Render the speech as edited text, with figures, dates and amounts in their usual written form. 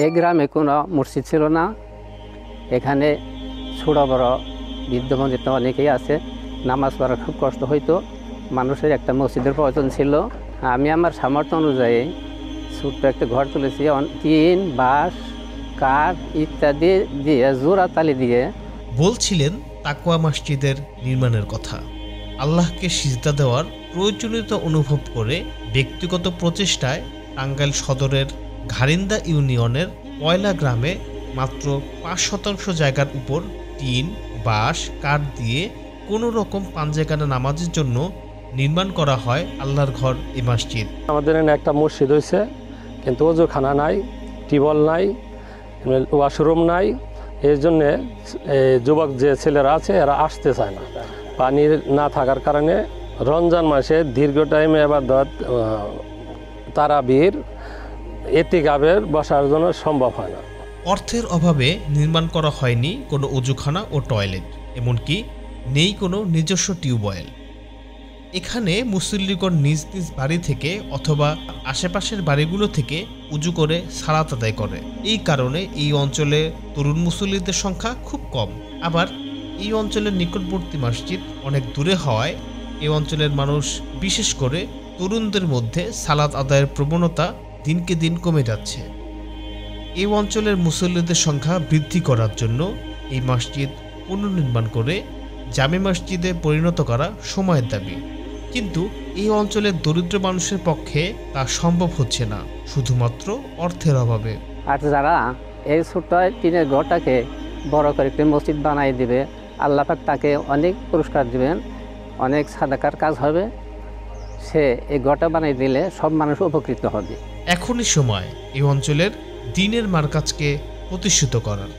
এই গ্রামে কোনো মসজিদ ছিল না। এখানে ছোট বড় বৃদ্ধ মসজিদ অনেকেই আছে, নামাজ পড়া খুব কষ্ট হইতো। মানুষের একটা মসজিদের প্রয়োজন ছিল। আমি আমার সামর্থ্য অনুযায়ী ছোট্ট একটা ঘর তুলেছি, টিন, বাঁশ, কাঠ ইত্যাদি দিয়ে জোড়া তালি দিয়ে। বলছিলেন তাকওয়া মসজিদের নির্মাণের কথা। আল্লাহকে সিজদা দেওয়ার প্রয়োজনীয়তা অনুভব করে ব্যক্তিগত প্রচেষ্টায় টাঙ্গাইল সদরের ঘারিন্দা ইউনিয়নের পয়লা গ্রামে মাত্র ৫% জায়গার উপর টিন, বাঁশ, কাঠ দিয়ে কোনো রকম পাঞ্জেগানা নামাজের জন্য নির্মাণ করা হয় আল্লাহর ঘর এই মসজিদ। আমাদের এখানে একটা মসজিদ হয়েছে, কিন্তু ওযুখানা নাই, টিউবওয়েল নাই, ওয়াশরুম নাই। এর জন্যে যুবক যে ছেলেরা আছে এরা আসতে চায় না। পানি না থাকার কারণে রমজান মাসে দীর্ঘ টাইমে ইবাদত, তারাবির, ইতিকাফের বসার জন্য সম্ভব হয় না। অর্থের অভাবে নির্মাণ করা হয়নি কোনো ওযুখানা ও টয়লেট, এমনকি নেই কোনো নিজস্ব টিউবওয়েল। এখানে মুসল্লিগণ নিজ নিজ বাড়ি থেকে অথবা আশেপাশের বাড়িগুলো থেকে উজু করে সালাত আদায় করে। এই কারণে এই অঞ্চলে তরুণ মুসল্লিদের সংখ্যা খুব কম। আবার এই অঞ্চলের নিকটবর্তী মসজিদ অনেক দূরে হওয়ায় এই অঞ্চলের মানুষ, বিশেষ করে তরুণদের মধ্যে সালাত আদায়ের প্রবণতা দিনকে দিন কমে যাচ্ছে। এই অঞ্চলের মুসল্লিদের সংখ্যা বৃদ্ধি করার জন্য এই মসজিদ পুনর্নির্মাণ করে জামে মসজিদে পরিণত করা সময়ের দাবি। কিন্তু এই অঞ্চলের দরিদ্র মানুষের পক্ষে তা সম্ভব হচ্ছে না, শুধুমাত্র অর্থের অভাবে। আর যারা এই ছোট্ট টিনের ঘরটাকে বড় করে একটি মসজিদ বানাই দিবে, আল্লাহ পাক তাকে অনেক পুরস্কার দিবেন, অনেক সাদাকার কাজ হবে। সে এই ঘরটা বানাই দিলে সব মানুষ উপকৃত হবে। এখনই সময় এই অঞ্চলের দ্বীনের মারকাজকে প্রতিষ্ঠিত করার।